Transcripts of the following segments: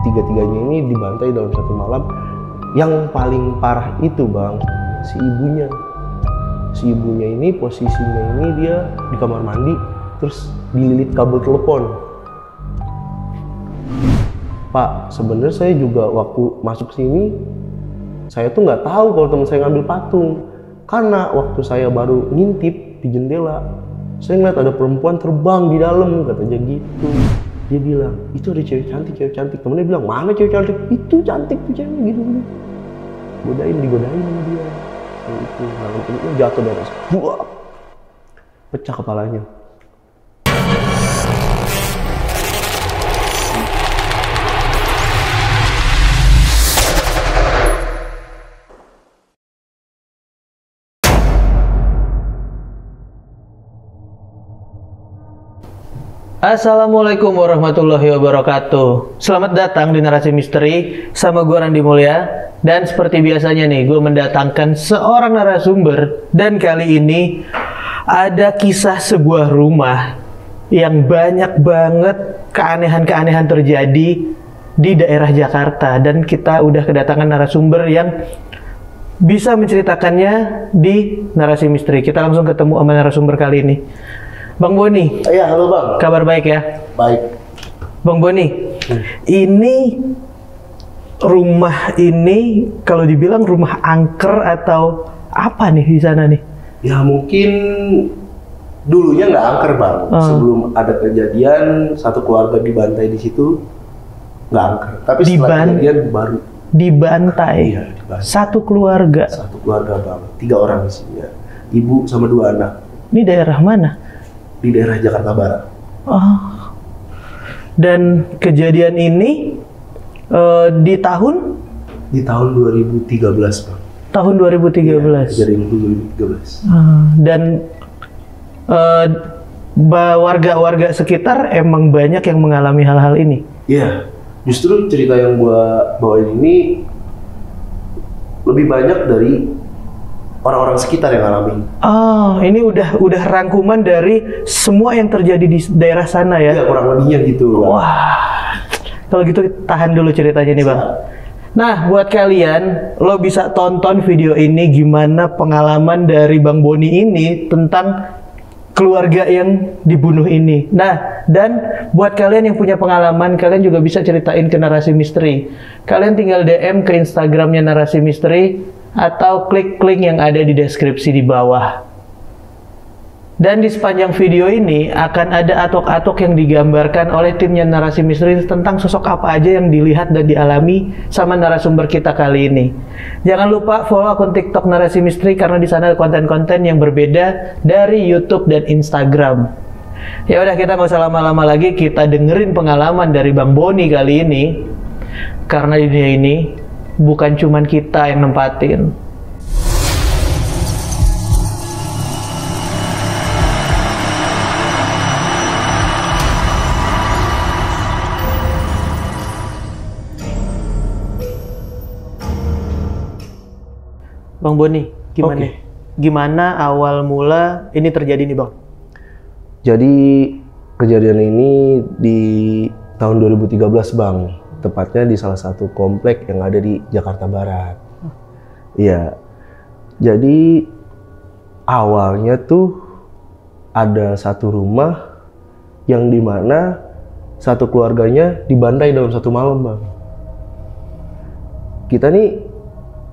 tiga-tiganya ini dibantai dalam satu malam. Yang paling parah itu bang, si ibunya ini posisinya ini dia di kamar mandi, terus dililit kabel telepon. Pak, sebenarnya saya juga waktu masuk sini, saya tuh nggak tahu kalau teman saya ngambil patung, karena waktu saya baru ngintip di jendela, saya ngeliat ada perempuan terbang di dalam, katanya gitu. Dia bilang, itu ada cewek cantik. Temennya bilang, mana cewek cantik? Itu cantik tuh cewek, gitu. Digodain sama dia. Kayak itu, nah, jatuh dari atas. Buah! Pecah kepalanya. Assalamualaikum warahmatullahi wabarakatuh. Selamat datang di Narasi Misteri sama gue Randi Mulya. Dan seperti biasanya nih, gue mendatangkan seorang narasumber. Dan kali ini ada kisah sebuah rumah yang banyak banget keanehan-keanehan terjadi di daerah Jakarta. Dan kita udah kedatangan narasumber yang bisa menceritakannya di Narasi Misteri. Kita langsung ketemu sama narasumber kali ini. Bang Boni. Iya, halo Bang. Kabar baik ya? Baik. Bang Boni, ini rumah ini kalau dibilang rumah angker atau apa nih di sana nih? Ya mungkin dulunya nggak angker Bang. Sebelum ada kejadian satu keluarga dibantai di situ nggak angker. Tapi setelah kejadian baru dibantai. Iya, dibantai. Satu keluarga. Satu keluarga Bang. 3 orang di sini ya. Ibu sama 2 anak. Ini daerah mana? Di daerah Jakarta Barat. Oh. Dan kejadian ini di tahun 2013 Bang. Tahun 2013. Iya, kejadian itu 2013. Dan warga-warga sekitar emang banyak yang mengalami hal-hal ini. Iya. Justru cerita yang gua bawain ini lebih banyak dari orang-orang sekitar yang ngalamin. Oh, ini udah rangkuman dari semua yang terjadi di daerah sana ya? Iya, kurang lebihnya gitu. Wah, kalau gitu tahan dulu ceritanya nih Bang. Nah, buat kalian, lo bisa tonton video ini gimana pengalaman dari Bang Boni ini tentang keluarga yang dibunuh ini. Nah, dan buat kalian yang punya pengalaman, kalian juga bisa ceritain ke Narasi Misteri. Kalian tinggal DM ke Instagramnya Narasi Misteri, atau klik link yang ada di deskripsi di bawah. Dan di sepanjang video ini akan ada atok-atok yang digambarkan oleh timnya Narasi Misteri tentang sosok apa aja yang dilihat dan dialami sama narasumber kita kali ini. Jangan lupa follow akun TikTok Narasi Misteri karena di sana ada konten-konten yang berbeda dari YouTube dan Instagram. Ya udah, kita nggak usah lama-lama lagi, kita dengerin pengalaman dari Bang Boni kali ini. Karena di dunia ini bukan cuman kita yang nempatin. Bang Boni, gimana? Oke. Gimana awal mula ini terjadi nih Bang? Jadi kejadian ini di tahun 2013 Bang. Tepatnya di salah satu komplek yang ada di Jakarta Barat. Iya. Jadi awalnya tuh ada satu rumah yang dimana satu keluarganya dibantai dalam satu malam Bang. Kita nih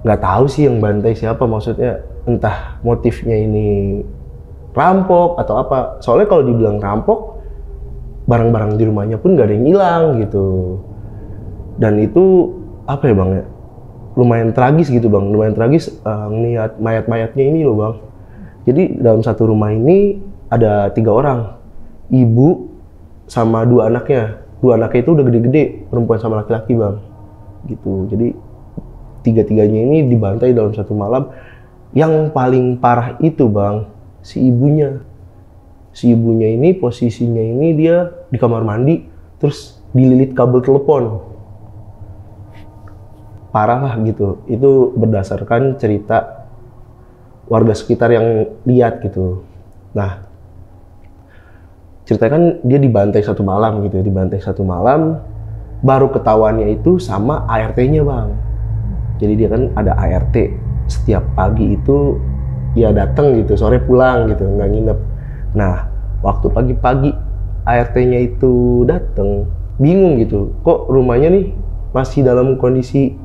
nggak tahu sih yang bantai siapa, maksudnya entah motifnya ini rampok atau apa. Soalnya kalau dibilang rampok, barang-barang di rumahnya pun nggak ada yang hilang gitu. Dan itu apa ya Bang ya, lumayan tragis gitu Bang, lumayan tragis ngeliat mayat-mayatnya ini loh Bang. Jadi dalam satu rumah ini ada 3 orang, ibu sama 2 anaknya. 2 anaknya itu udah gede-gede, perempuan sama laki-laki Bang. Gitu. Jadi tiga-tiganya ini dibantai dalam satu malam. Yang paling parah itu Bang, si ibunya. Si ibunya ini posisinya ini dia di kamar mandi, terus dililit kabel telepon. Parah lah gitu. Itu berdasarkan cerita warga sekitar yang lihat gitu. Nah, ceritanya kan dia dibantai satu malam gitu, dibantai satu malam. baru ketahuannya itu sama ART-nya bang. Jadi dia kan ada ART setiap pagi itu ya datang gitu, sore pulang gitu, nggak nginep. Nah waktu pagi-pagi ART-nya itu datang, bingung gitu, kok rumahnya nih masih dalam kondisi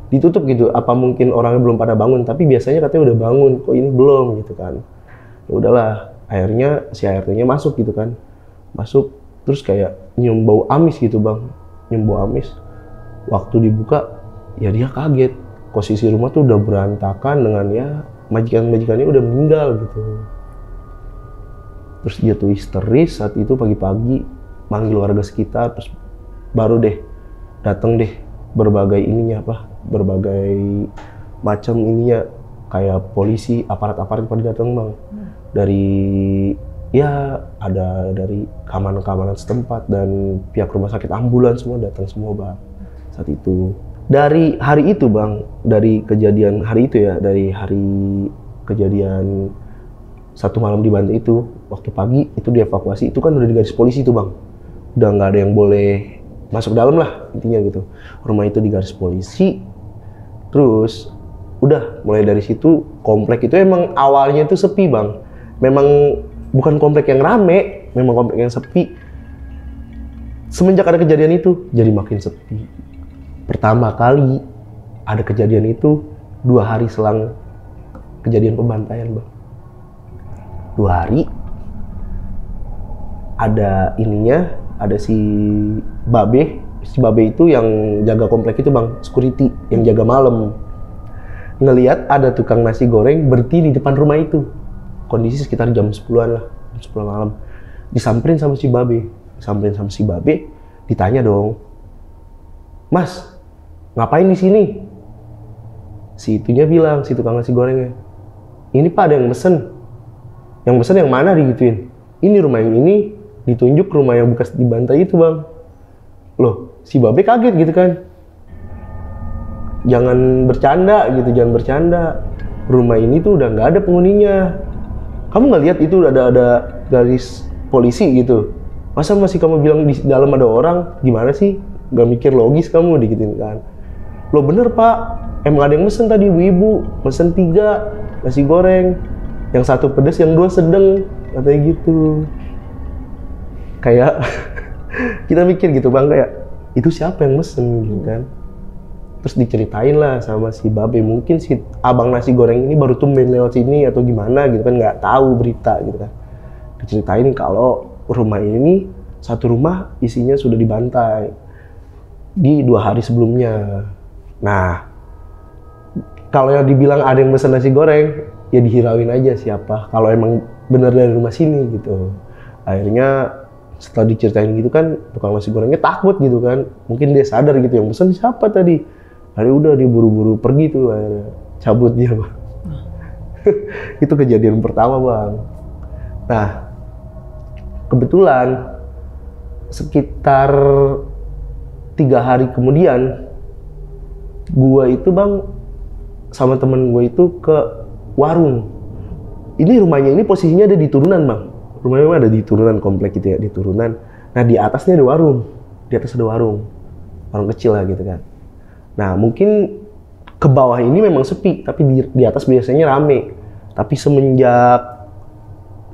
ditutup gitu, apa mungkin orangnya belum pada bangun, tapi biasanya katanya udah bangun, kok ini belum gitu kan. Ya udahlah, akhirnya si ART-nya masuk gitu kan, masuk terus kayak nyium bau amis gitu bang, nyium bau amis. Waktu dibuka ya dia kaget, posisi rumah tuh udah berantakan dengan ya majikan-majikannya udah meninggal gitu. Terus dia tuh histeris saat itu pagi-pagi, manggil warga sekitar, terus baru deh dateng deh berbagai ininya berbagai macam ininya, kayak polisi, aparat-aparat pada datang bang. Dari ya ada dari keamanan setempat dan pihak rumah sakit, ambulans semua datang semua bang saat itu. Dari hari itu bang, dari kejadian hari itu ya, dari hari kejadian satu malam di Bantai itu, waktu pagi itu dievakuasi, itu kan udah di garis polisi tuh bang, udah nggak ada yang boleh masuk dalam lah intinya gitu. Rumah itu di garis polisi, terus udah mulai dari situ komplek itu emang awalnya itu sepi bang, memang bukan komplek yang rame, memang komplek yang sepi. Semenjak ada kejadian itu jadi makin sepi. Pertama kali ada kejadian itu 2 hari selang kejadian pembantaian bang. 2 hari ada ininya, ada si Babe itu yang jaga komplek itu bang, security yang jaga malam, ngelihat ada tukang nasi goreng berdiri di depan rumah itu. Kondisi sekitar jam 10-an lah, jam 10 malam. Disamperin sama si Babe, ditanya dong, Mas, ngapain di sini? Si itunya bilang, si tukang nasi gorengnya, ini Pak ada yang mesen. Yang mesen yang mana digituin? Ini rumah yang ini, ditunjuk rumah yang bekas dibantai itu bang. Loh, si Babe kaget gitu kan. Jangan bercanda gitu, jangan bercanda. Rumah ini tuh udah nggak ada penghuninya. Kamu nggak lihat itu ada garis polisi gitu? Masa masih kamu bilang di dalam ada orang? Gimana sih? Gak mikir logis kamu digituin kan? Loh bener Pak, emang ada yang mesen tadi ibu-ibu, mesen 3 nasi goreng, yang 1 pedas, yang 2 sedang, katanya gitu. Kayak kita mikir gitu bang, kayak itu siapa yang mesen gitu kan. Terus diceritain lah sama si Babe, mungkin si abang nasi goreng ini baru tumben lewat sini atau gimana gitu kan, nggak tahu berita gitu kan. Diceritain kalau rumah ini, 1 rumah isinya sudah dibantai di 2 hari sebelumnya. Nah, kalau yang dibilang ada yang mesen nasi goreng, ya dihirauin aja siapa, kalau emang bener dari rumah sini gitu. Akhirnya setelah diceritain gitu kan, tukang nasi gorengnya takut gitu kan, mungkin dia sadar gitu yang pesen siapa tadi. Hari udah dia buru-buru pergi tuh, akhirnya cabut dia bang. Itu kejadian pertama bang. Nah kebetulan sekitar 3 hari kemudian, gua itu bang sama temen gua itu ke warung. Ini rumahnya ini posisinya ada di turunan bang. Rumahnya ada di turunan komplek gitu ya, di turunan. Nah di atasnya ada warung, di atas ada warung kecil lah gitu kan. Nah mungkin ke bawah ini memang sepi, tapi di atas biasanya rame. Tapi semenjak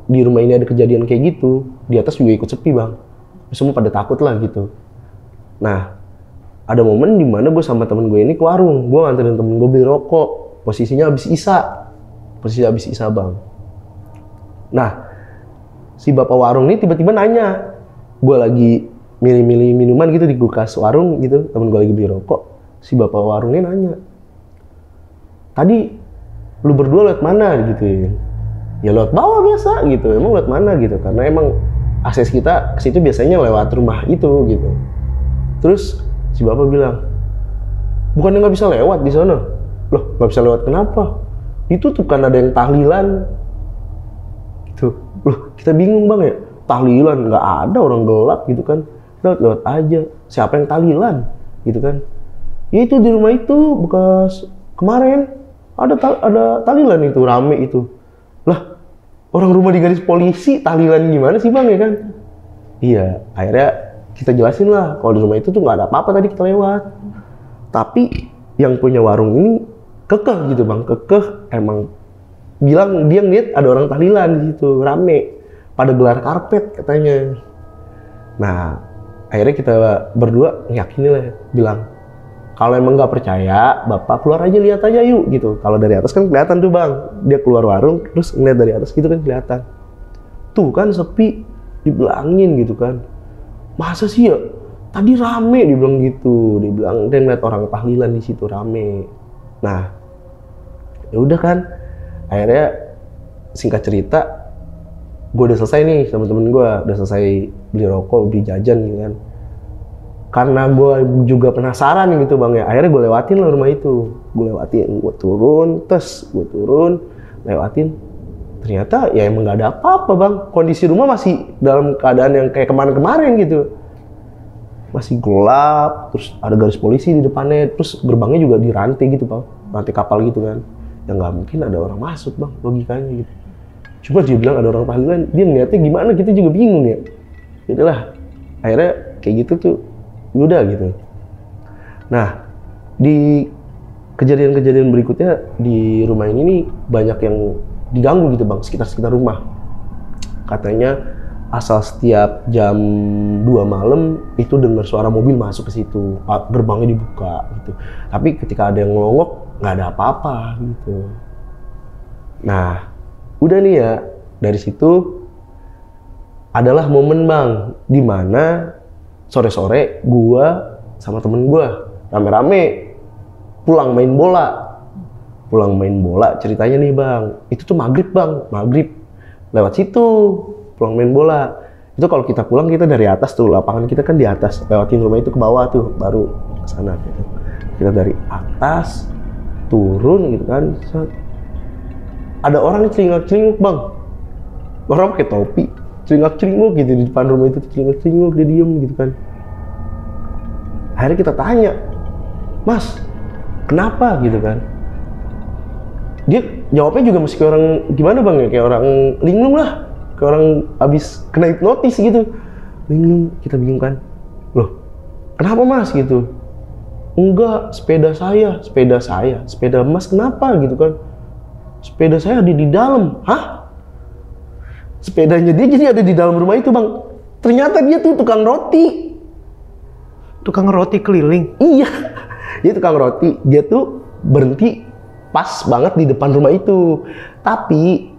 di rumah ini ada kejadian kayak gitu, di atas juga ikut sepi bang. Semua pada takut lah gitu. Nah ada momen dimana gue sama temen gue ini ke warung, gue nganterin temen gue beli rokok, posisinya habis isya bang. Nah si bapak warung ini tiba-tiba nanya, gue lagi milih-milih minuman gitu di kulkas warung gitu, temen gue lagi beli rokok. Si bapak warungnya nanya, tadi lu berdua lewat mana gitu ya? Lewat bawah biasa gitu. Emang lewat mana gitu? Karena emang akses kita ke situ biasanya lewat rumah itu gitu. Terus si bapak bilang, bukannya nggak bisa lewat di sana? Loh, nggak bisa lewat kenapa? Ditutup kan, ada yang tahlilan. Gitu. Loh, kita bingung bang ya, tahlilan nggak ada, orang gelap gitu kan. Lewat aja. Siapa yang tahlilan? Gitu kan? Ya itu di rumah itu bekas kemarin ada tahlilan itu, rame itu. Lah, orang rumah di garis polisi tahlilan gimana sih bang ya kan? Iya, akhirnya kita jelasin lah kalau di rumah itu tuh nggak ada apa-apa tadi kita lewat. Tapi yang punya warung ini kekeh gitu bang, kekeh emang bilang dia ngeliat ada orang tahlilan di situ rame, pada gelar karpet katanya. Nah akhirnya kita berdua yakinin lah, bilang kalau emang nggak percaya bapak keluar aja lihat aja yuk gitu. Kalau dari atas kan kelihatan tuh bang, dia keluar warung terus ngeliat dari atas gitu kan kelihatan. Tuh kan sepi, dibilangin gitu kan. Masa sih ya? Tadi rame dibilang gitu, dibilang dia ngeliat orang tahlilan di situ rame. Nah, ya udah kan. Akhirnya singkat cerita, gue udah selesai nih sama temen gue, udah selesai beli rokok, beli jajan gitu kan. Karena gue juga penasaran gitu bang ya, akhirnya gue lewatin lah rumah itu. Gue lewatin, gue turun, lewatin. Ternyata ya emang gak ada apa-apa bang. Kondisi rumah masih dalam keadaan yang kayak kemarin-kemarin gitu. Masih gelap, terus ada garis polisi di depannya, terus gerbangnya juga dirantai gitu bang, rantai kapal gitu kan. Ya nggak mungkin ada orang masuk bang, logikanya gitu. Coba dia bilang ada orang tahlilan, dia ngeliatnya gimana, kita juga bingung ya. Itulah, akhirnya kayak gitu tuh, udah gitu. Nah, di kejadian-kejadian berikutnya di rumah ini nih banyak yang diganggu gitu bang, sekitar rumah. Katanya asal setiap jam 2 malam itu dengar suara mobil masuk ke situ, gerbangnya dibuka gitu. Tapi ketika ada yang ngelongok nggak ada apa-apa gitu. Nah, udah nih ya, dari situ adalah momen bang, dimana sore-sore gua sama temen gua rame-rame pulang main bola. Ceritanya nih bang, itu tuh maghrib lewat situ. Pulang main bola. Itu kalau kita pulang kita dari atas tuh, lapangan kita kan di atas, lewatin rumah itu ke bawah tuh, baru ke sana gitu. Kita dari atas turun gitu kan. Ada orang celingak-celinguk bang. Orang pakai topi, celingak-celinguk gitu di depan rumah itu, celingak-celinguk, dia diem gitu kan. Akhirnya kita tanya, "Mas, kenapa?" gitu kan. Dia jawabnya juga mesti kayak orang gimana bang ya, kayak orang linglung lah. Kayak orang abis kena hipnotis gitu. Bingung, kita bingung kan. Loh, kenapa mas gitu? Enggak, sepeda mas kenapa gitu kan? Sepeda saya ada di dalam. Hah? Sepedanya dia jadi ada di dalam rumah itu bang. Ternyata dia tuh tukang roti. Tukang roti keliling? Iya, dia tukang roti. Dia tuh berhenti pas banget di depan rumah itu. Tapi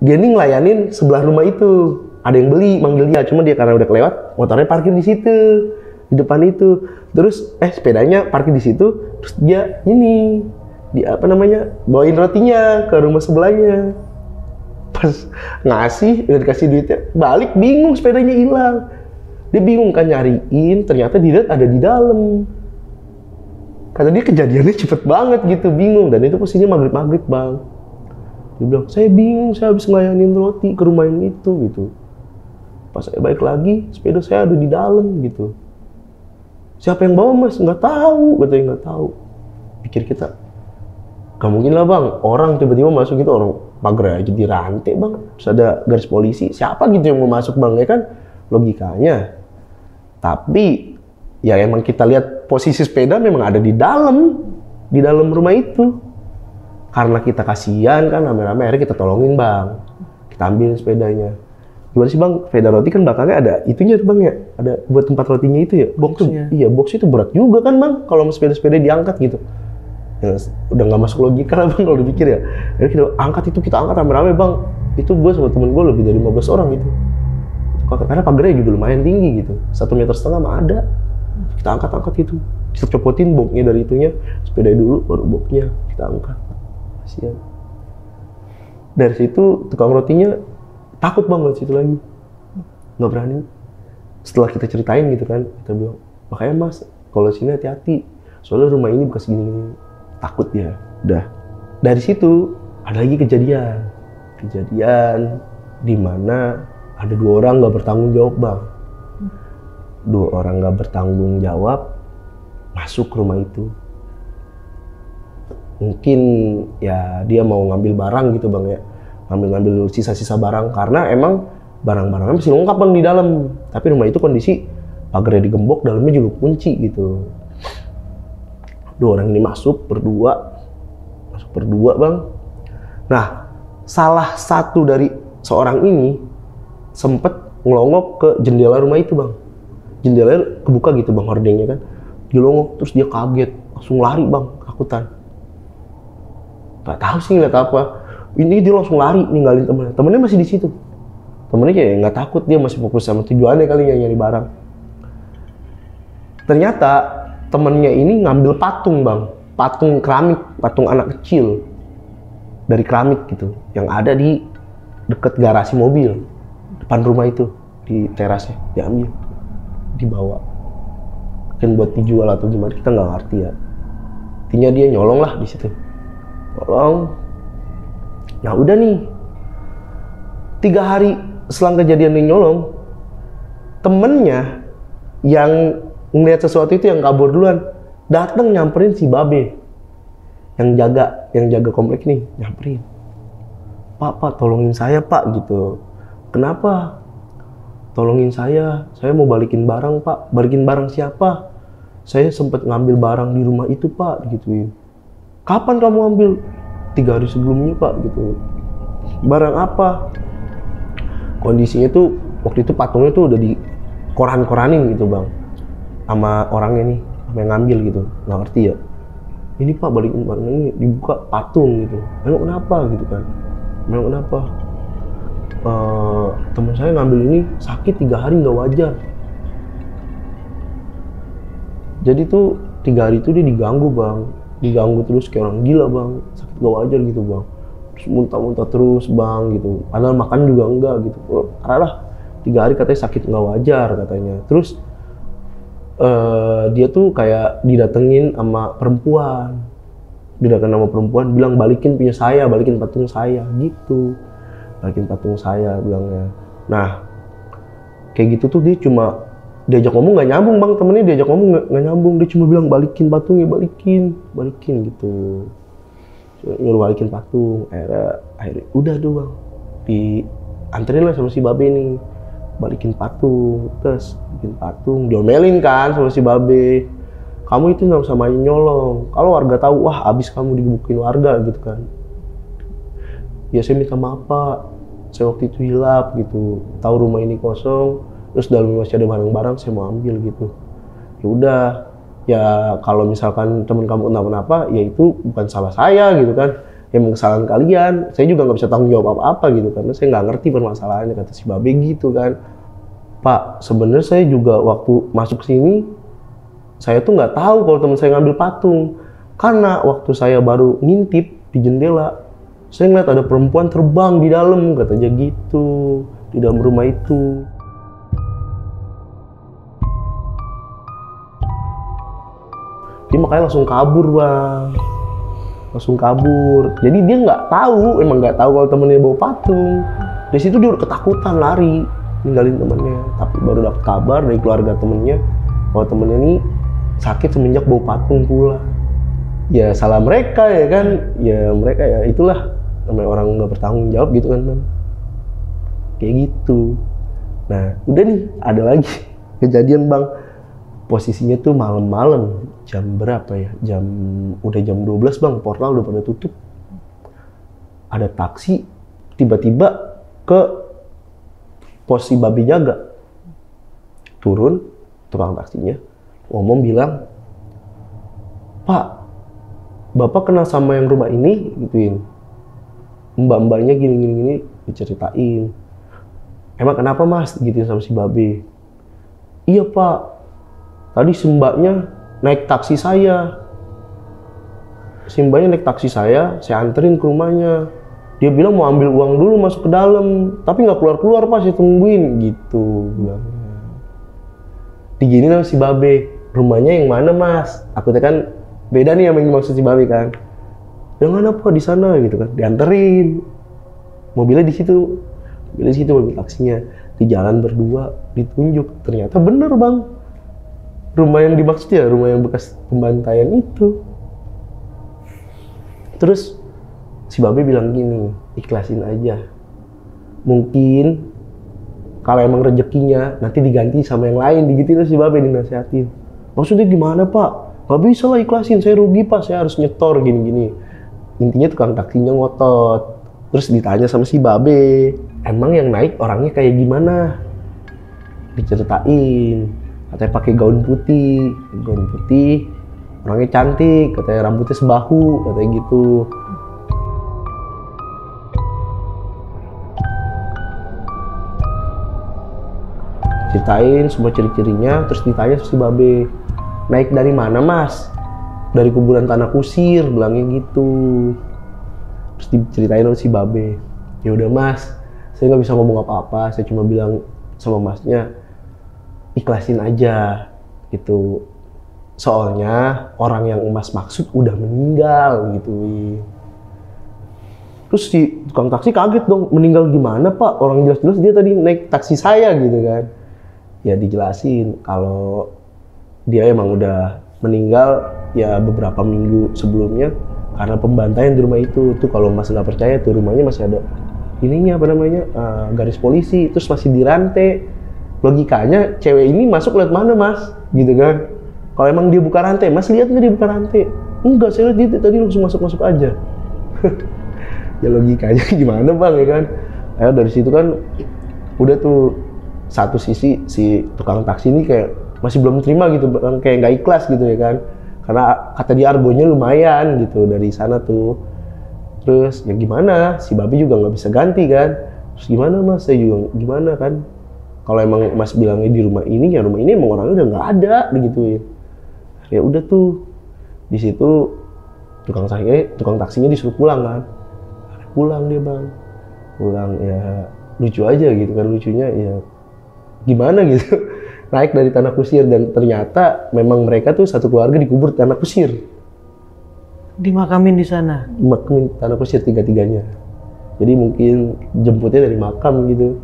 dia nih ngelayanin sebelah rumah itu. Ada yang beli, manggil dia. Cuma dia karena udah kelewat, motornya parkir di situ, di depan itu. Terus sepedanya parkir di situ. Terus dia bawain rotinya ke rumah sebelahnya. Pas ngasih, udah dikasih duitnya, balik bingung, sepedanya hilang. Dia bingung kan nyariin, ternyata dilihat ada di dalam. Kata dia kejadiannya cepet banget gitu, bingung. Dan itu posisinya maghrib bang. Dia bilang, saya bingung, saya habis ngelayanin roti ke rumah yang itu gitu. Pas saya balik lagi, sepeda saya ada di dalam gitu. Siapa yang bawa mas? Nggak tahu, katanya nggak tahu. Pikir kita, gak mungkin lah bang, orang tiba-tiba masuk gitu, orang pagar aja dirantai bang. Terus ada garis polisi, siapa gitu yang mau masuk bang, ya kan? Logikanya. Tapi, ya emang kita lihat posisi sepeda memang ada di dalam rumah itu. Karena kita kasihan kan, rame-rame akhirnya kita tolongin bang. Kita ambil sepedanya. Gimana sih bang, sepeda roti kan belakangnya ada itunya tuh bang ya? Ada buat tempat rotinya itu ya? Boxnya? Iya, box itu berat juga kan bang, kalau sepeda-sepeda diangkat gitu. Ya, udah nggak masuk logika lah bang kalau dipikir ya. Akhirnya kita angkat rame-rame bang. Itu gue sama temen gue lebih dari 15 orang itu. Karena pagarnya juga lumayan tinggi gitu. 1,5 meter mah ada. Kita angkat gitu. Kita copotin boxnya dari itunya, sepeda dulu, baru boxnya kita angkat. Kasian. Dari situ tukang rotinya takut banget situ lagi, nggak berani. Setelah kita ceritain gitu kan, kita bilang, makanya mas kalau sini hati-hati, soalnya rumah ini bekas gini, takut dia. Udah dari situ ada lagi kejadian di mana ada 2 orang nggak bertanggung jawab bang. 2 orang nggak bertanggung jawab masuk ke rumah itu. Mungkin ya dia mau ngambil barang gitu bang ya, ngambil sisa-sisa barang, karena emang barang-barangnya masih lengkap bang di dalam. Tapi rumah itu kondisi pagarnya digembok, dalamnya juga kunci gitu. Dua orang ini masuk berdua bang. Nah, salah satu dari seorang ini sempet ngelongok ke jendela rumah itu bang. Jendelanya kebuka gitu bang, hordengnya kan. Dilongok, terus dia kaget, langsung lari bang, takutan. Gak tahu sih ngeliat apa. Ini dia langsung lari ninggalin temennya. Temennya masih di situ. Temennya kayak nggak takut, dia masih fokus sama tujuannya kali ya, nyari barang. Ternyata temennya ini ngambil patung bang, patung keramik, patung anak kecil dari keramik gitu, yang ada di deket garasi mobil depan rumah itu, di terasnya, diambil, dibawa. Mungkin buat dijual atau gimana, kita nggak ngerti ya. Intinya dia nyolong lah di situ, nyolong. Nah udah nih, 3 hari selang kejadian dia nyolong, temennya yang ngeliat sesuatu itu yang kabur duluan datang nyamperin si Babe yang jaga komplek nih, nyamperin. Pak tolongin saya pak gitu. Kenapa? Tolongin saya mau balikin barang pak. Balikin barang siapa? Saya sempat ngambil barang di rumah itu pak, gituin. Kapan kamu ambil? 3 hari sebelumnya pak, gitu. Barang apa? Kondisinya tuh waktu itu patungnya tuh udah di koran-koranin gitu bang, sama orangnya nih, sama yang ngambil gitu, nggak ngerti ya. Ini pak balikin barang ini, dibuka patung gitu. Emang kenapa gitu kan? Emang kenapa? Teman saya ngambil ini sakit 3 hari, nggak wajar. Jadi tuh 3 hari itu dia diganggu bang, diganggu terus kayak orang gila bang, sakit nggak wajar gitu bang. Terus muntah-muntah terus bang gitu. Padahal makan juga enggak gitu. Karena 3 hari katanya sakit nggak wajar katanya. Terus dia tuh kayak didatengin sama perempuan, bilang balikin punya saya, balikin patung saya gitu, balikin patung saya bilangnya. Nah kayak gitu tuh dia cuma diajak ngomong nggak nyambung bang, temennya diajak ngomong nggak nyambung, dia cuma bilang balikin patungnya, balikin gitu, nyuruh balikin patung. Akhirnya udah tuh bang, dianterin lah sama si Babe nih, balikin patung, terus bikin patung, diomelin kan sama si Babe, kamu itu nggak usah main nyolong, kalau warga tahu wah abis kamu digebukin warga gitu kan. Ya saya minta maaf pak, saya waktu itu hilap gitu, tahu rumah ini kosong, terus dalamnya masih ada barang-barang, saya mau ambil gitu. Ya udah, ya kalau misalkan teman kamu kenapa-napa, ya itu bukan salah saya gitu kan, emang kesalahan kalian, saya juga nggak bisa tanggung jawab apa-apa gitu, karena saya nggak ngerti permasalahannya, kata si Babe gitu kan. Pak, sebenarnya saya juga waktu masuk sini, saya tuh nggak tahu kalau teman saya ngambil patung, karena waktu saya baru ngintip di jendela, saya ngeliat ada perempuan terbang di dalam, katanya gitu, di dalam rumah itu. Dia makanya langsung kabur bang, langsung kabur. Jadi dia nggak tahu, emang nggak tahu kalau temennya bawa patung. Di situ dia udah ketakutan lari, ninggalin temennya. Tapi baru dapat kabar dari keluarga temennya bahwa temennya ini sakit semenjak bawa patung pula. Ya salah mereka ya kan, ya mereka ya itulah namanya orang nggak bertanggung jawab gitu kan bang. Kayak gitu. Nah udah nih ada lagi kejadian bang. Posisinya tuh malam-malam, jam berapa ya? Udah jam 12 bang, portal udah pada tutup. Ada taksi tiba-tiba ke pos si Babe jaga. Turun tukang taksinya, ngomong bilang, Pak, Bapak kenal sama yang rumah ini? Gituin. Mbak-mbaknya gini-gini diceritain. Emang kenapa mas? Gituin sama si Babe. Iya pak, tadi si mbaknya naik taksi saya. Si mbaknya naik taksi saya anterin ke rumahnya. Dia bilang mau ambil uang dulu masuk ke dalam, tapi nggak keluar-keluar pas, saya tungguin gitu bilangnya. Diginin sama si Babe, rumahnya yang mana mas? Aku kan beda nih sama yang dimaksud si Babe kan. Yang mana pak? Di sana gitu kan. Dianterin. Mobilnya di situ. Mobil taksinya. Di jalan berdua ditunjuk. Ternyata bener bang. Rumah yang dimaksud ya, rumah yang bekas pembantaian itu. Terus si Babe bilang gini, ikhlasin aja. Mungkin kalau emang rezekinya nanti diganti sama yang lain, digituin terus si babe dinasihatin. Maksudnya gimana pak? Gak bisa lah ikhlasin, saya rugi pak, saya harus nyetor gini-gini. Intinya tukang taksinya ngotot. Terus ditanya sama si babe, emang yang naik orangnya kayak gimana? Diceritain, katanya pakai gaun putih, orangnya cantik, katanya rambutnya sebahu, katanya gitu. Ceritain semua ciri-cirinya, terus ditanya si babe, naik dari mana mas? Dari kuburan Tanah Kusir, bilangnya gitu. Terus diceritain sama si babe, ya udah mas, saya nggak bisa ngomong apa-apa, saya cuma bilang sama masnya, ikhlasin aja gitu. Soalnya orang yang mas maksud udah meninggal gitu. Terus si tukang taksi kaget dong, meninggal gimana pak? Orang jelas-jelas dia tadi naik taksi saya gitu kan. Ya dijelasin kalau dia emang udah meninggal ya beberapa minggu sebelumnya karena pembantaian di rumah itu. Tuh kalau mas nggak percaya tuh rumahnya masih ada ininya apa namanya garis polisi, terus masih dirantai. Logikanya cewek ini masuk lewat mana mas? Gitu kan? Kalau emang dia buka rantai, mas lihat nggak dia buka rantai? Enggak, saya lihat dia tadi langsung masuk aja. Ya logikanya gimana bang ya kan? Dari situ kan udah tuh satu sisi si tukang taksi ini kayak masih belum terima gitu, kayak nggak ikhlas gitu ya kan? Karena kata dia argonya lumayan gitu dari sana tuh. Terus ya gimana? Si babi juga nggak bisa ganti kan? Terus gimana mas? Saya juga gimana kan? Kalau emang mas bilangnya di rumah ini, ya rumah ini emang orangnya udah nggak ada, begituin. Ya udah tuh di situ tukang taksinya disuruh pulang kan? Pulang dia bang, pulang ya lucu aja gitu kan, lucunya ya gimana gitu. Naik dari Tanah Kusir dan ternyata memang mereka tuh satu keluarga dikubur di Tanah Kusir. Dimakamin di sana? Dimakamin Tanah Kusir tiga-tiganya. Jadi mungkin jemputnya dari makam gitu.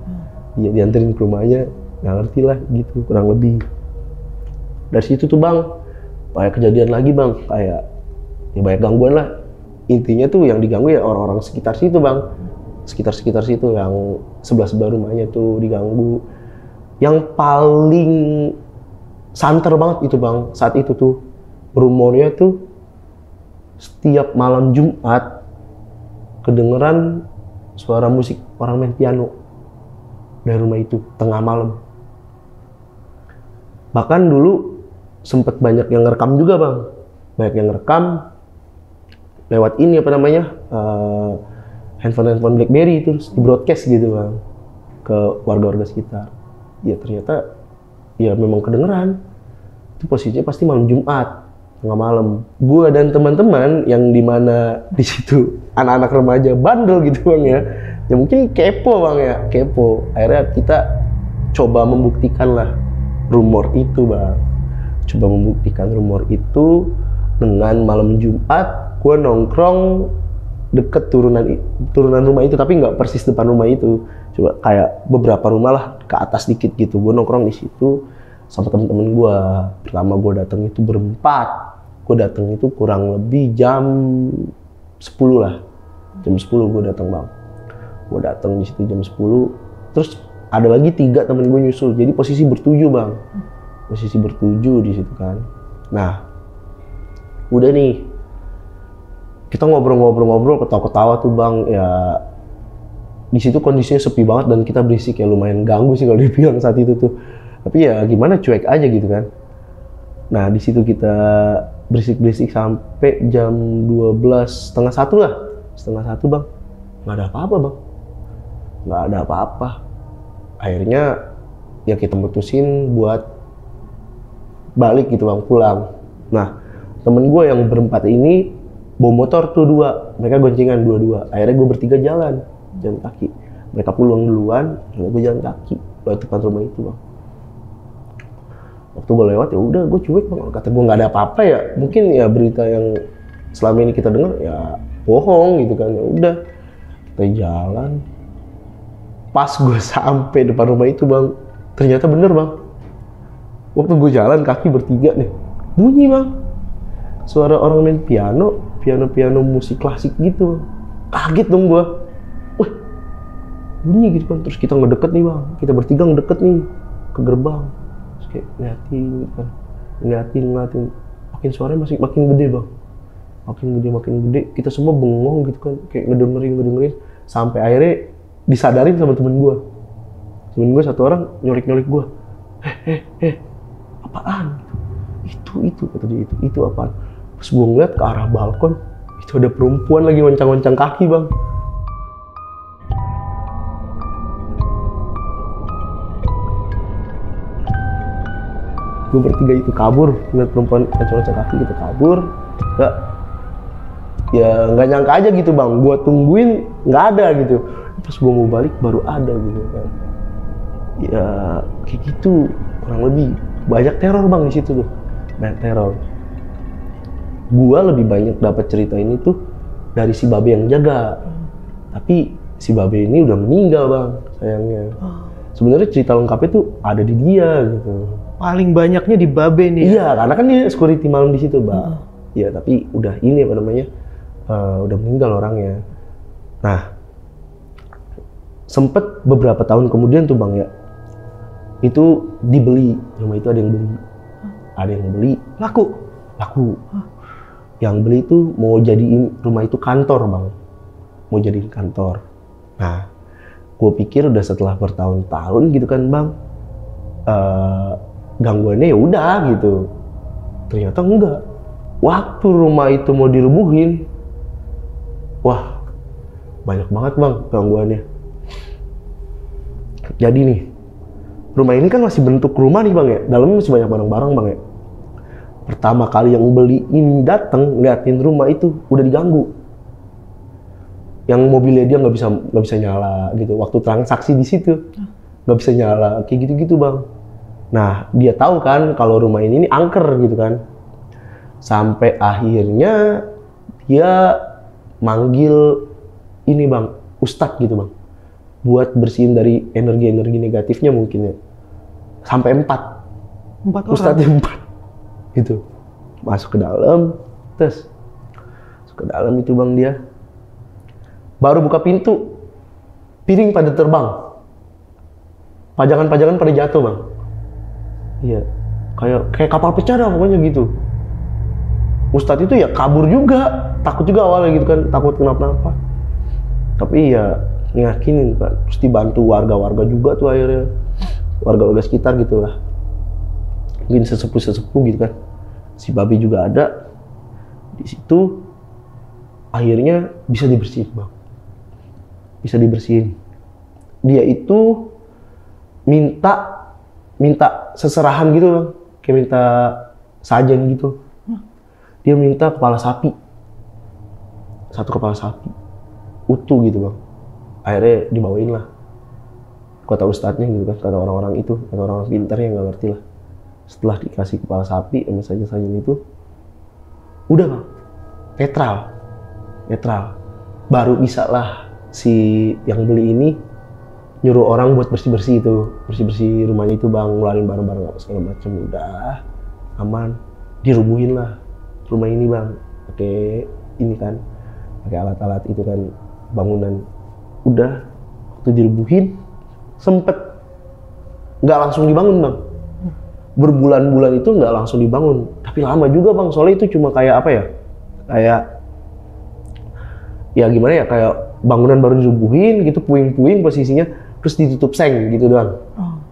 Dia dianterin ke rumahnya, nggak ngerti lah gitu kurang lebih. Dari situ tuh bang, banyak kejadian lagi bang, kayak ya banyak gangguan lah. Intinya tuh yang diganggu ya orang-orang sekitar situ bang. Sekitar situ yang sebelah rumahnya tuh diganggu. Yang paling santer banget itu bang, saat itu tuh rumornya tuh setiap malam Jumat kedengeran suara musik orang main piano dari rumah itu tengah malam. Bahkan dulu sempet banyak yang ngerekam juga bang, banyak yang ngerekam lewat ini apa namanya handphone BlackBerry itu di broadcast gitu bang ke warga-warga sekitar. Ya ternyata ya memang kedengeran. Itu posisinya pasti malam Jumat tengah malam. Gua dan teman-teman yang dimana di situ anak-anak remaja bandel gitu bang ya. Ya mungkin kepo bang ya, kepo. Akhirnya kita coba membuktikan lah rumor itu bang. Coba membuktikan rumor itu dengan malam Jumat gua nongkrong deket turunan rumah itu, tapi nggak persis depan rumah itu. Coba kayak beberapa rumah lah ke atas dikit gitu. Gue nongkrong di situ sama temen-temen gue. Pertama gue datang itu berempat. Gue datang itu kurang lebih jam 10 lah. Jam 10 gue datang bang. Gue datang di situ jam 10. Terus ada lagi 3 temen gue nyusul. Jadi posisi bertujuh bang. Posisi bertujuh di situ kan. Nah, udah nih. Kita ngobrol-ngobrol, ketawa-ketawa tuh bang. Ya di situ kondisinya sepi banget dan kita berisik ya, lumayan ganggu sih kalau dibilang saat itu tuh. Tapi ya gimana, cuek aja gitu kan. Nah di situ kita berisik-berisik sampai jam 12, setengah 1 lah. Setengah 1 bang, nggak ada apa-apa bang. Nggak ada apa-apa. Akhirnya ya kita mutusin buat balik gitu bang, pulang. Nah temen gue yang berempat ini bawa motor tuh 2, mereka goncengan 2-2. Akhirnya gue bertiga jalan kaki. Mereka pulang duluan, gue jalan kaki lewat depan rumah itu bang. Waktu gue lewat ya udah gue cuek bang, kata gue nggak ada apa-apa ya, mungkin ya berita yang selama ini kita dengar ya bohong gitu kan. Ya udah kita jalan, pas gue sampai depan rumah itu bang, ternyata bener bang. Waktu gue jalan kaki bertiga nih, bunyi bang, suara orang main piano musik klasik gitu. Kaget dong gue. bunyi gitu kan. Terus kita ngedeket nih bang, kita bertiga ngedeket nih ke gerbang. Terus kayak ngeliatin gitu kan, ngeliatin, makin suaranya makin gede bang, makin gede. Kita semua bengong gitu kan, kayak ngedengerin, sampai akhirnya disadarin sama temen gue satu orang nyolik gue, apaan? Itu kata dia, itu apaan? Pas gue ngeliat ke arah balkon, itu ada perempuan lagi wancang-wancang kaki bang. Gue bertiga itu kabur, ngeliat perempuan wancang-wancang kaki gitu kabur. Ya nggak nyangka aja gitu bang, gue tungguin nggak ada gitu. Pas gue mau balik baru ada gitu kan. Ya kayak gitu kurang lebih. Banyak teror bang di situ tuh, banyak teror. Gue lebih banyak dapat cerita ini tuh dari si babe yang jaga. Tapi si babe ini udah meninggal bang, sayangnya. Sebenarnya cerita lengkapnya tuh ada di dia gitu. Paling banyaknya di babe nih. Iya, karena kan dia security malam di situ bang. Iya, tapi udah ini apa namanya, udah meninggal orangnya. Nah, sempet beberapa tahun kemudian tuh bang ya, itu dibeli, rumah itu ada yang beli, laku. Yang beli itu mau jadiin rumah itu kantor bang, mau jadiin kantor. Nah, gue pikir udah setelah bertahun-tahun gitu kan bang, gangguannya ya udah gitu. Ternyata enggak. Waktu rumah itu mau dirubuhin, wah banyak banget bang gangguannya. Jadi nih, rumah ini kan masih bentuk rumah nih bang ya, dalamnya masih banyak barang-barang bang ya. Pertama kali yang beli ini datang liatin rumah itu udah diganggu. Yang mobilnya dia nggak bisa nyala gitu. Waktu transaksi di situ nggak bisa nyala, kayak gitu-gitu bang. Nah dia tahu kan kalau rumah ini angker gitu kan. Sampai akhirnya dia manggil ini bang, ustadz gitu bang, buat bersihin dari energi-energi negatifnya mungkin ya. Sampai 4 orang. Ustadznya 4 gitu. Masuk ke dalam, terus masuk ke dalam itu bang dia. Baru buka pintu, piring pada terbang. Pajangan-pajangan pada jatuh bang. Iya, kayak kapal pecah dah pokoknya gitu. Ustadz itu ya kabur juga, takut juga awalnya gitu kan, takut kenapa-napa. Tapi ya ngeyakinin kan, terus dibantu warga-warga juga tuh akhirnya, warga-warga sekitar gitulah. Mungkin sesepuh gitu kan, si babi juga ada di situ. Akhirnya bisa dibersihin bang, bisa dibersihin. Dia itu minta seserahan gitu bang, kayak minta sajen gitu. Dia minta kepala sapi, 1 kepala sapi utuh gitu bang. Akhirnya dibawain lah, kata ustadznya gitu kan, kata orang-orang itu, kata orang pintar yang nggak ngerti lah. Setelah dikasih kepala sapi sama sajen itu, udah bang, netral. Baru bisa lah si yang beli ini nyuruh orang buat bersih rumahnya itu bang, ngeluarin barang-barang apa segala macam. Udah aman, dirubuhin lah rumah ini bang, pakai ini kan, pakai alat-alat itu kan, bangunan. Udah waktu dirubuhin sempet nggak langsung dibangun bang, berbulan-bulan itu nggak langsung dibangun, tapi lama juga bang, soalnya itu cuma kayak apa ya, kayak ya gimana ya, kayak bangunan baru dirubuhin gitu, puing-puing posisinya, terus ditutup seng gitu doang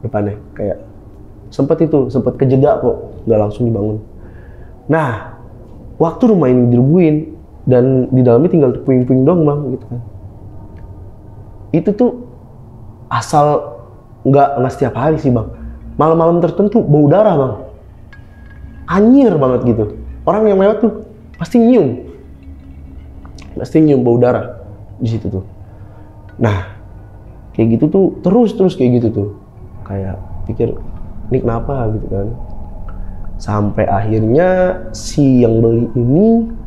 depannya. Kayak sempet kejeda kok, nggak langsung dibangun. Nah waktu rumah ini dirubuhin dan di dalamnya tinggal puing-puing doang bang gitu kan, itu tuh asal nggak setiap hari sih bang, malam-malam tertentu bau darah bang, anyir banget gitu. Orang yang lewat tuh pasti nyium bau darah di situ tuh. Nah kayak gitu tuh terus kayak gitu tuh, kayak pikir ini kenapa gitu kan. Sampai akhirnya si yang beli ini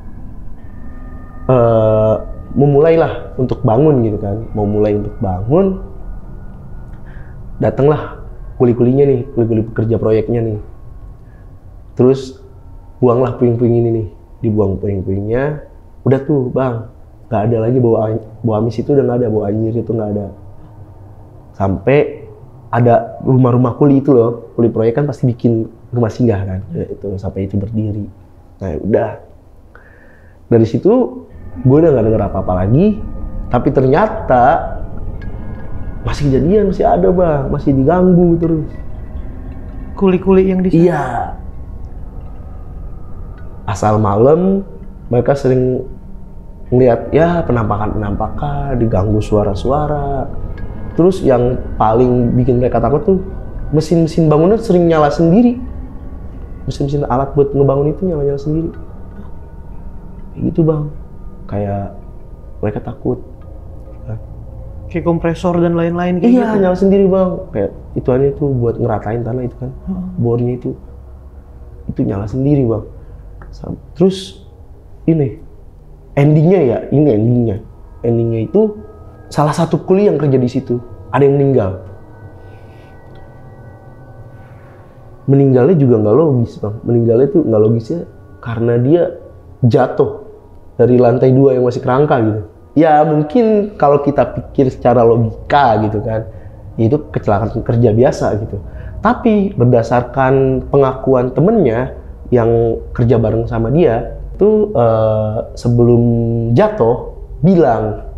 memulailah untuk bangun gitu kan, datanglah kuli-kulinya nih, kuli pekerja proyeknya nih. Terus buanglah puing-puing ini nih, dibuang puing-puingnya. Udah tuh bang, nggak ada lagi bau amis itu, udah nggak ada, bau anjir itu nggak ada. Sampai ada rumah-rumah kuli itu loh, kuli proyek kan pasti bikin rumah singgah kan, ya, itu sampai itu berdiri. Nah udah, dari situ gue udah nggak denger apa-apa lagi, tapi ternyata masih kejadian, masih ada bang, masih diganggu terus. Kuli-kuli yang di sana? Iya. Asal malam mereka sering ngeliat ya penampakan-penampakan, diganggu suara-suara. Terus yang paling bikin mereka takut tuh mesin-mesin bangunan sering nyala sendiri. Mesin-mesin alat buat ngebangun itu nyala-nyala sendiri. Kayak gitu bang. Kayak mereka takut. Kayak kompresor dan lain-lain kayak iya, gitu? nyala sendiri bang. Kayak ituannya tuh buat ngeratain tanah itu kan. Bornya itu nyala sendiri bang. Terus ini endingnya itu salah satu kuli yang kerja di situ ada yang meninggal. Meninggalnya juga nggak logis bang. Meninggalnya tuh nggak logisnya karena dia jatuh dari lantai 2 yang masih kerangka gitu. Ya mungkin kalau kita pikir secara logika gitu kan, itu kecelakaan kerja biasa gitu. Tapi berdasarkan pengakuan temennya yang kerja bareng sama dia, itu sebelum jatuh bilang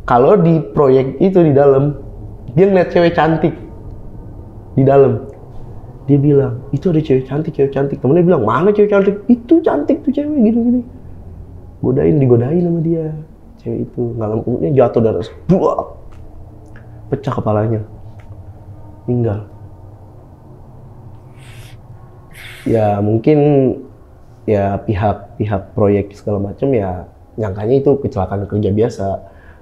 kalau di proyek itu di dalam dia ngeliat cewek cantik di dalam. Dia bilang itu ada cewek cantik. Temennya bilang mana cewek cantik? Itu cantik tuh cewek gini. Digodain sama dia. Cewek itu nggak lama kemudian jatuh dari atas, pecah kepalanya, meninggal. Ya mungkin ya pihak proyek segala macam ya nyangkanya itu kecelakaan kerja biasa,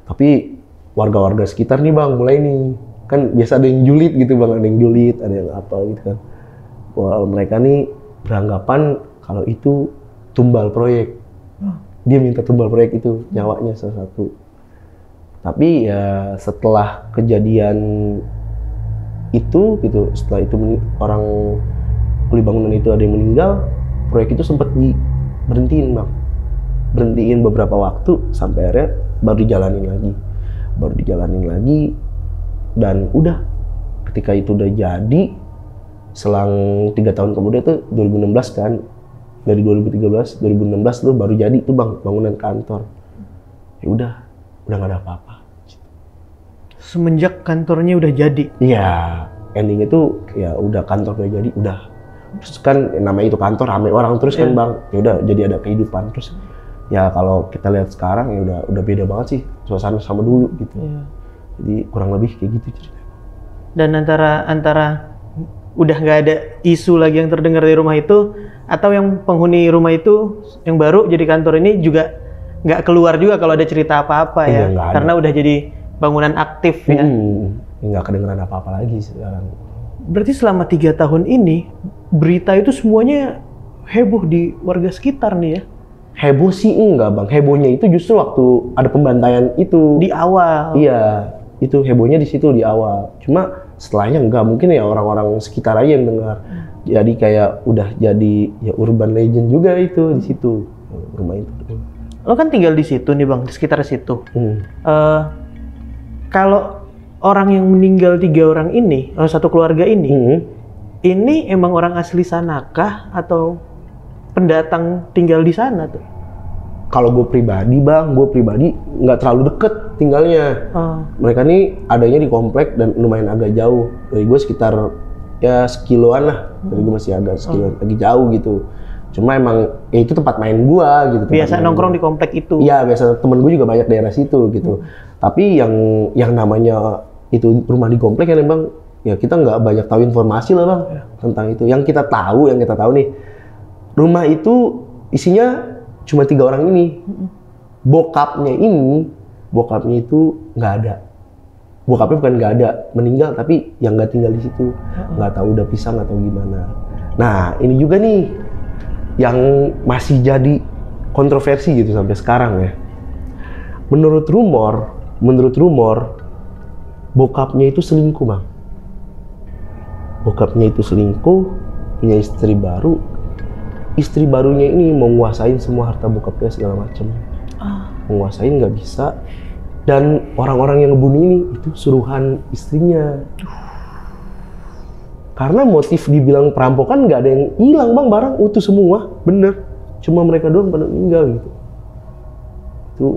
tapi warga-warga sekitar nih bang mulai nih kan biasa ada yang julid gitu bang, ada yang julid, ada yang apa gitu kan. Wah mereka nih beranggapan kalau itu tumbal proyek. Dia minta tumbal proyek itu, nyawanya salah satu. Tapi ya setelah kejadian itu gitu, setelah itu orang kuli bangunan itu ada yang meninggal, proyek itu sempat diberhentiin bang. Berhentiin beberapa waktu sampai akhirnya baru dijalanin lagi dan udah ketika itu udah jadi selang 3 tahun kemudian tuh 2016 kan, dari 2013, 2016 tuh baru jadi tuh bang bangunan kantor. Ya udah nggak ada apa-apa. Semenjak kantornya udah jadi? Iya, endingnya tuh ya udah kantor udah jadi, udah. Terus kan namanya itu kantor rame orang terus kan bang, ya udah jadi ada kehidupan terus. Ya kalau kita lihat sekarang ya udah beda banget sih suasana sama dulu gitu. Jadi kurang lebih kayak gitu ceritanya. Dan antara udah nggak ada isu lagi yang terdengar di rumah itu, atau yang penghuni rumah itu yang baru jadi kantor ini juga nggak keluar juga kalau ada cerita apa-apa ya, karena udah jadi bangunan aktif ya. Nggak kedengeran apa-apa lagi sekarang. Berarti selama 3 tahun ini berita itu semuanya heboh di warga sekitar nih ya? Heboh sih enggak bang, hebohnya itu justru waktu ada pembantaian itu. Di awal? Iya, itu hebohnya di situ di awal. Cuma setelahnya enggak, mungkin ya orang-orang sekitar aja yang dengar. Jadi kayak udah jadi ya urban legend juga itu di situ rumah itu. Lo kan tinggal di situ nih bang, di sekitar situ. Kalau orang yang meninggal 3 orang ini, satu keluarga ini emang orang asli sana kah atau pendatang tinggal di sana tuh? Kalau gue pribadi bang, nggak terlalu deket tinggalnya. Mereka nih adanya di komplek dan lumayan agak jauh. Dari gue sekitar ya sekiloan lah. Dari gue masih agak sekiloan, lagi jauh gitu. Cuma emang ya itu tempat main gue gitu. Biasa nongkrong di komplek itu? Iya, biasa temen gue juga banyak daerah situ gitu. Tapi yang namanya itu rumah di komplek kan emang ya kita nggak banyak tahu informasi lah bang tentang itu. Yang kita tahu nih, rumah itu isinya cuma 3 orang ini. Bokapnya itu nggak ada. Bokapnya bukan nggak ada, meninggal, tapi yang nggak tinggal di situ. Nggak tahu udah pisah atau gimana. Nah ini juga nih yang masih jadi kontroversi gitu sampai sekarang ya. Menurut rumor bokapnya itu selingkuh bang. Bokapnya itu selingkuh, punya istri baru. Istri barunya ini mau nguasain semua harta bokapnya segala macam. Menguasain nggak bisa, Dan orang-orang yang ngebunuh ini itu suruhan istrinya. Karena motif dibilang perampokan nggak ada yang hilang bang, barang utuh semua, bener. Cuma mereka doang pada meninggal gitu. Itu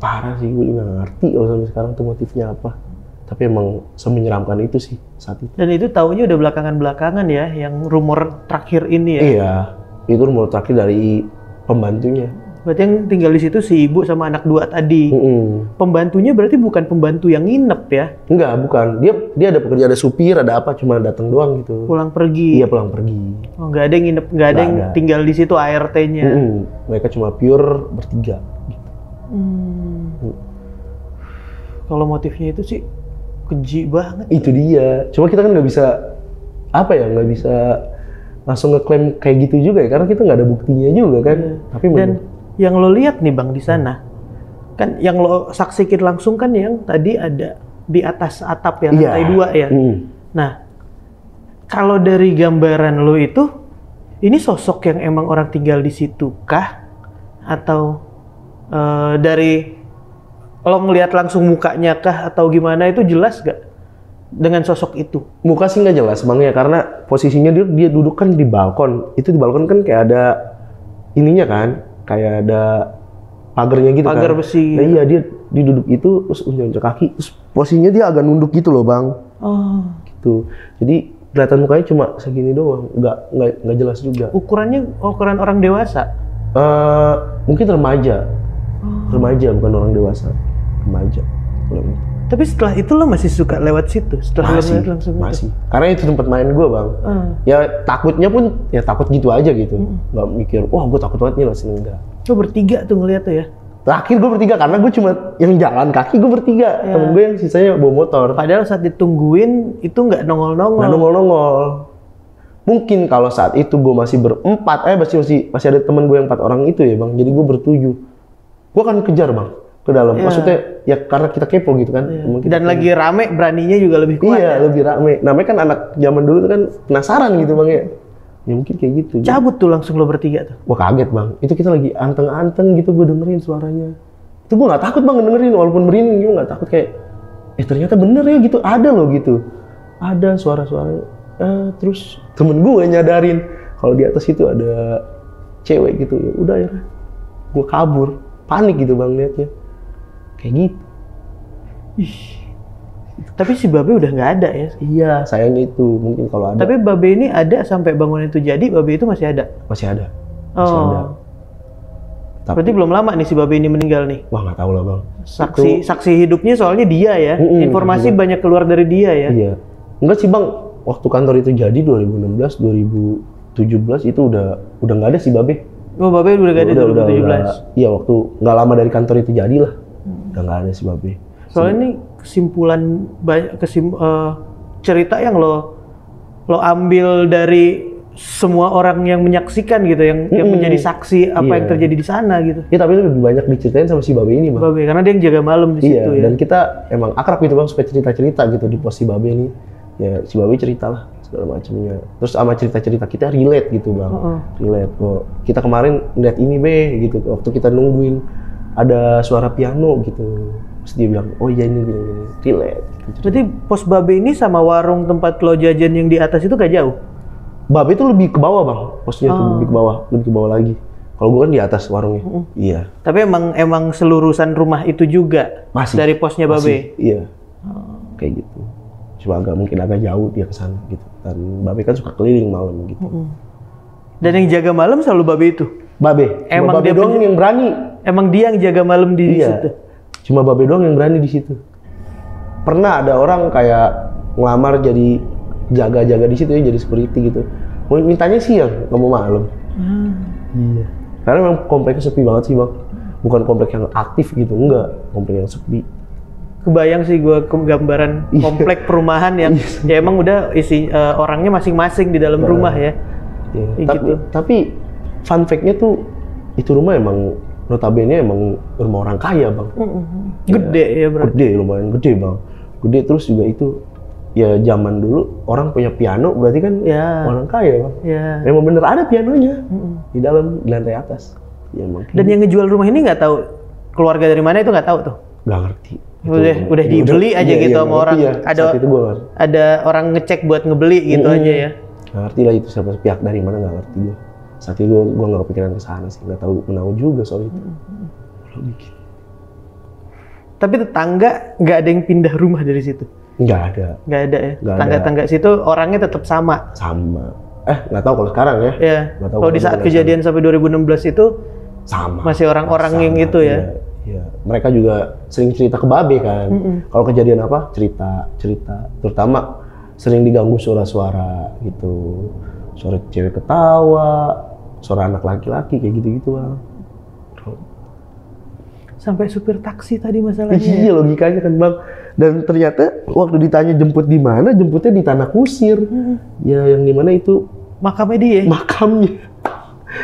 parah sih, gue nggak ngerti kalau sampai sekarang tuh motifnya apa. Tapi emang semenyeramkan itu sih saat itu. Dan itu taunya udah belakangan-belakangan ya, yang rumor terakhir ini ya? Iya, itu rumor terakhir dari pembantunya. Berarti yang tinggal di situ si ibu sama anak 2 tadi. Pembantunya berarti bukan pembantu yang nginep ya? Enggak, bukan. Dia ada pekerja, ada supir, ada apa, cuma datang doang gitu. Pulang pergi? Iya, pulang pergi. Oh, nggak ada yang nginep, nggak ada yang tinggal di situ ART-nya? Mereka cuma pure bertiga. Kalau motifnya itu sih keji banget. Itu dia. Cuma kita kan nggak bisa, nggak bisa langsung ngeklaim kayak gitu juga ya, karena kita nggak ada buktinya juga kan. Tapi dan yang lo lihat nih bang di sana, kan yang lo saksikan langsung kan yang tadi ada di atas atap ya, lantai 2 ya. Nah, kalau dari gambaran lo itu, ini sosok yang emang orang tinggal di situ kah? Atau dari lo ngelihat langsung mukanya kah? Atau gimana, itu jelas gak dengan sosok itu? Muka sih nggak jelas bang ya, karena posisinya dia duduk kan di balkon. Itu di balkon kan kayak ada ininya kan, kayak ada pagarnya gitu. Pagar kan. besi. Nah, iya, dia duduk itu terus unjuk kaki, terus posisinya dia agak nunduk gitu loh bang. Gitu. Jadi kelihatan mukanya cuma segini doang, nggak jelas juga. Ukuran orang dewasa? Mungkin remaja. Remaja, bukan orang dewasa. Remaja. Tapi setelah itu lo masih suka lewat situ? Setelah masih, lo langsung masih. Karena itu tempat main gue bang. Ya takutnya pun ya takut gitu aja gitu. Nggak mikir, wah gue takut banget nih, masih enggak. Lo bertiga tuh ngeliat tuh ya? Terakhir gue bertiga, karena gue cuma yang jalan kaki, gue bertiga. Temen gue yang sisanya bawa motor. Padahal saat ditungguin itu nggak nongol-nongol. Nggak nongol-nongol. Mungkin kalau saat itu gue masih berempat, masih ada temen gue yang 4 orang itu ya bang. Jadi gue bertujuh. Gue akan kejar bang ke dalam. Maksudnya ya karena kita kepo gitu kan. Dan lagi rame, beraninya juga lebih kuat. Iya, lebih rame. Namanya kan anak zaman dulu tuh kan penasaran gitu bang ya. Ya mungkin kayak gitu. Cabut tuh langsung lo bertiga tuh? Wah kaget bang. Itu kita lagi anteng-anteng gitu, gue dengerin suaranya. Itu gue nggak takut bang dengerin, walaupun merinding gue nggak takut, kayak ternyata bener ya gitu, ada loh gitu. Ada suara-suara. Terus temen gue nyadarin kalau di atas itu ada cewek gitu. Ya udah ya, gue kabur. Panik gitu bang liatnya. Kayak gitu. Tapi si Babe udah nggak ada ya? Iya, sayangnya itu. Mungkin kalau ada. Tapi Babe ini ada sampai bangunan itu jadi, Babe itu masih ada? Masih ada. Masih ada. Tapi, berarti belum lama nih si Babe ini meninggal nih? Wah nggak tahu lah bang. Saksi hidupnya soalnya dia ya? Informasi banyak keluar dari dia ya? Iya. Enggak sih bang, waktu kantor itu jadi 2016, 2017 itu udah nggak ada si Babe. Oh, Babe udah gak ada 2017? Iya, waktu nggak lama dari kantor itu jadilah. Udah nggak ada si Babe. Soalnya ini kesimpulan cerita yang lo ambil dari semua orang yang menyaksikan gitu, yang menjadi saksi apa yang terjadi di sana gitu. Iya, tapi lebih banyak diceritain sama si Babe ini bang. Babe, karena dia yang jaga malam di situ ya. Dan kita emang akrab gitu bang, suka cerita-cerita gitu di pos si Babe ini. Ya si Babe cerita lah segala macamnya. Terus sama cerita-cerita kita relate gitu bang. Relate. Oh, kita kemarin lihat ini be gitu. Waktu kita nungguin ada suara piano gitu. Terus dia bilang, oh iya ini gini. Relate. Gitu. Berarti pos Babe ini sama warung tempat lo jajan yang di atas itu gak jauh? Babe itu lebih ke bawah bang. Posnya tuh lebih ke bawah lagi. Kalau gue kan di atas warungnya. Iya. Tapi emang selurusan rumah itu juga masih dari posnya Babe? Iya. Kayak gitu. Cuma mungkin agak jauh dia ke sana gitu. Dan Babe kan suka keliling malam gitu. Dan yang jaga malam selalu Babe itu? Babe. Emang Babe dia doang yang berani. Emang dia yang jaga malam di situ? Cuma Babe doang yang berani di situ. Pernah ada orang kayak ngelamar jadi jaga-jaga di situ ya, jadi security gitu. Mintanya siang, nggak mau malam. Iya. Karena memang kompleknya sepi banget sih bang. Bukan komplek yang aktif gitu, enggak. Komplek yang sepi. Kebayang sih gue gambaran komplek perumahan yang ya emang udah isi orangnya masing-masing di dalam rumah ya. Iya. Tapi fun fact-nya tuh itu rumah emang notabene emang rumah orang kaya bang. Gede ya berarti. Gede, lumayan gede bang. Gede, terus juga itu ya zaman dulu orang punya piano berarti kan orang kaya bang. Memang bener ada pianonya di dalam, di lantai atas. Ya, dan yang ngejual rumah ini nggak tahu keluarga dari mana, itu nggak tahu tuh? nggak ngerti. Udah dibeli aja iya, gitu iya, sama orang. iya. Saat itu gua ngerti. Ada orang ngecek buat ngebeli gitu aja ya. Nggak ngerti lah itu siapa pihak dari mana, nggak ngerti gua. Saat itu gua nggak kepikiran ke sana sih, nggak tahu menahu juga soal itu. Tapi tetangga nggak ada yang pindah rumah dari situ? Nggak ada. Nggak ada ya? Nggak Tangga-tangga situ orangnya tetap sama? Sama. Nggak tahu kalau sekarang ya. Iya. Kalau di saat kejadian sampai 2016 itu sama. masih orang-orang yang itu ya? Iya. Mereka juga sering cerita ke Babe kan. Kalau kejadian apa? Cerita. Terutama sering diganggu suara-suara gitu. Suara cewek ketawa, suara anak laki-laki kayak gitu-gitu Bang. Sampai supir taksi tadi masalahnya. Iya, logikanya kan Bang. Dan ternyata waktu ditanya jemput di mana, jemputnya di Tanah Kusir. Ya yang di mana itu makamnya dia. Makamnya.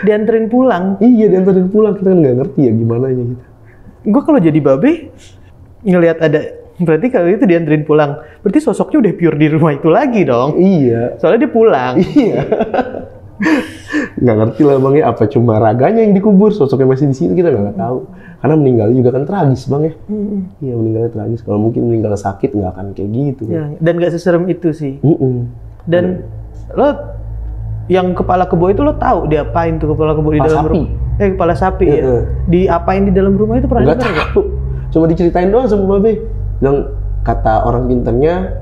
Dianterin pulang. Iya, dianterin pulang. Kita kan nggak ngerti ya gimana ya gitu. Gue kalau jadi Babe ngelihat ada, berarti kalau itu dianterin pulang, berarti sosoknya udah pure di rumah itu lagi dong. Iya. Soalnya dia pulang. Iya. Nggak ngerti lah Bang ya, apa cuma raganya yang dikubur, sosoknya masih di situ, kita nggak tahu. Karena meninggal juga kan tragis Bang ya. Iya, meninggalnya tragis. Kalau mungkin meninggal sakit nggak akan kayak gitu. Ya, dan nggak seserem itu sih. Dan lo yang kepala kebo itu lo tahu diapain tuh kepala kebo di dalam rumah? Kepala sapi ya. Diapain di dalam rumah itu pernah nggak tahu. Cuma diceritain doang sama Babe. Yang kata orang pinternya,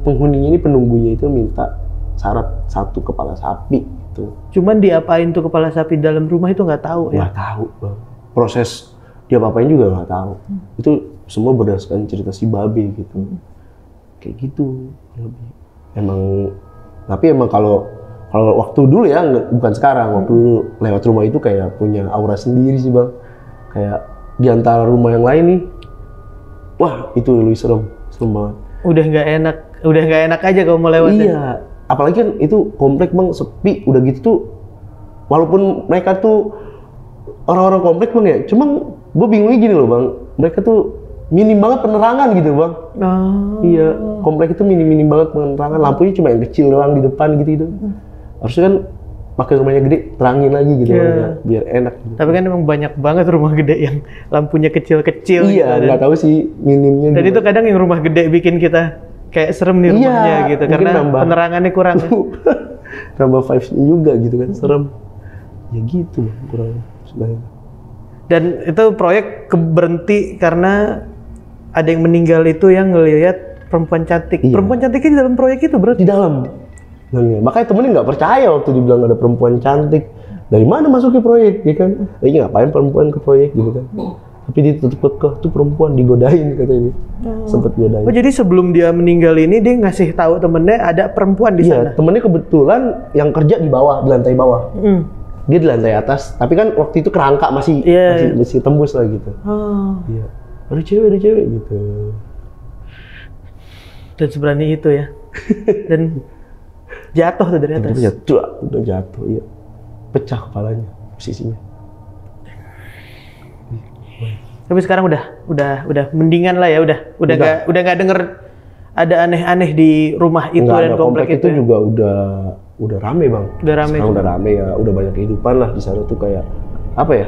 penghuninya ini, penunggunya itu minta syarat 1 kepala sapi gitu. Cuman diapain tuh kepala sapi dalam rumah itu nggak tahu ya? Nggak tahu Bang. Proses dia apain juga nggak tahu. Itu semua berdasarkan cerita si Babe gitu. Kayak gitu lebih. Tapi emang kalau waktu dulu ya, bukan sekarang, waktu dulu lewat rumah itu kayak punya aura sendiri sih Bang. Kayak di antara rumah yang lain nih, wah itu lebih serem banget. Udah nggak enak aja kalau mau lewat. Iya, apalagi kan itu komplek Bang, sepi, udah gitu tuh, walaupun mereka tuh orang-orang komplek Bang ya, cuma gue bingungnya gini loh Bang, mereka tuh minim banget penerangan gitu Bang. Iya, komplek itu minim banget penerangan, lampunya cuma yang kecil doang di depan gitu. Harusnya kan pakai rumahnya gede, terangin lagi gitu biar enak. Gitu. Tapi kan emang banyak banget rumah gede yang lampunya kecil-kecil. Iya, nggak tahu sih minimnya. Dan itu kadang yang rumah gede bikin kita kayak serem nih rumahnya gitu, karena penerangannya kurang. Nambah vibes-nya juga gitu kan, serem. Ya gitu kurang sebenarnya. Dan itu proyek berhenti karena ada yang meninggal itu yang ngelihat perempuan cantik. Iya. Perempuan cantiknya di dalam proyek itu berarti? Di dalam. Makanya temennya nggak percaya waktu dibilang ada perempuan cantik. Dari mana masuk ke proyek, ya kan? Ngapain perempuan ke proyek gitu kan? Tapi dia tetap kekeh, tuh perempuan digodain katanya. Sempet godain. Oh jadi sebelum dia meninggal ini dia ngasih tahu temennya ada perempuan di sana? Iya, temennya kebetulan yang kerja di bawah, di lantai bawah. Dia di lantai atas, tapi kan waktu itu kerangka masih tembus lah gitu. Iya. Ada cewek gitu. Dan seberani itu ya. Dan jatuh tuh dari atas. Udah jatuh, iya. Pecah kepalanya posisinya. Tapi sekarang udah mendingan lah ya, udah nggak denger ada aneh-aneh di rumah itu dan komplek itu. Juga udah rame Bang. Sekarang udah rame ya, udah banyak kehidupan lah di sana tuh, kayak apa ya?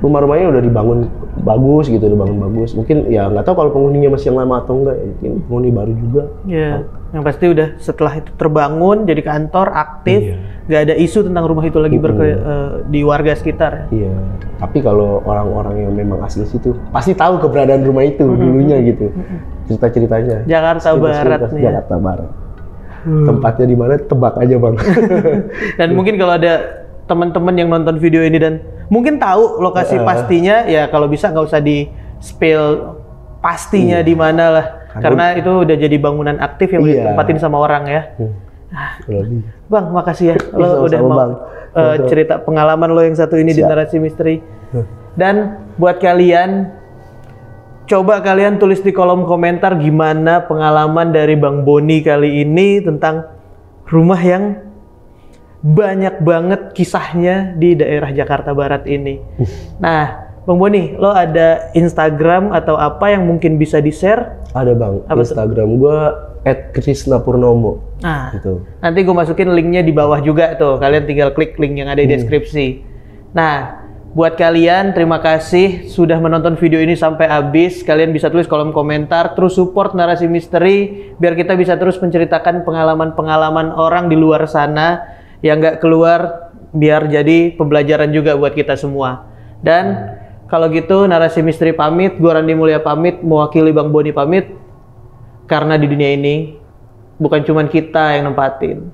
Rumah-rumahnya udah dibangun bagus gitu, Mungkin ya nggak tahu kalau penghuninya masih yang lama atau enggak, mungkin penghuni baru juga. Iya, yang pasti udah setelah itu terbangun jadi kantor aktif, nggak ada isu tentang rumah itu lagi di warga sekitar. Iya, tapi kalau orang-orang yang memang asli situ pasti tahu keberadaan rumah itu dulunya gitu. Cerita-ceritanya. Jakarta Barat nih. Jakarta Barat. Tempatnya di mana? Tebak aja Bang. Dan mungkin kalau ada teman-teman yang nonton video ini dan mungkin tahu lokasi pastinya, ya kalau bisa nggak usah di spill pastinya di mana lah, karena itu udah jadi bangunan aktif yang ditempatin sama orang ya. Bang, makasih ya lo udah mau cerita pengalaman lo yang satu ini di Narasi Misteri. Dan buat kalian, coba kalian tulis di kolom komentar gimana pengalaman dari Bang Boni kali ini tentang rumah yang banyak banget kisahnya di daerah Jakarta Barat ini. Nah, Bang Boni, lo ada Instagram atau apa yang mungkin bisa di-share? Ada Bang, apa Instagram gue @krisnapurnomo. Nah, gitu. Nanti gue masukin linknya di bawah juga tuh, kalian tinggal klik link yang ada di deskripsi. Nah, Buat kalian, terima kasih sudah menonton video ini sampai habis. Kalian bisa tulis kolom komentar, terus support Narasi Misteri biar kita bisa terus menceritakan pengalaman-pengalaman orang di luar sana yang nggak keluar, biar jadi pembelajaran juga buat kita semua. Dan kalau gitu Narasi Misteri pamit, gua Randi Mulya pamit, mewakili Bang Boni pamit. Karena di dunia ini bukan cuma kita yang nempatin,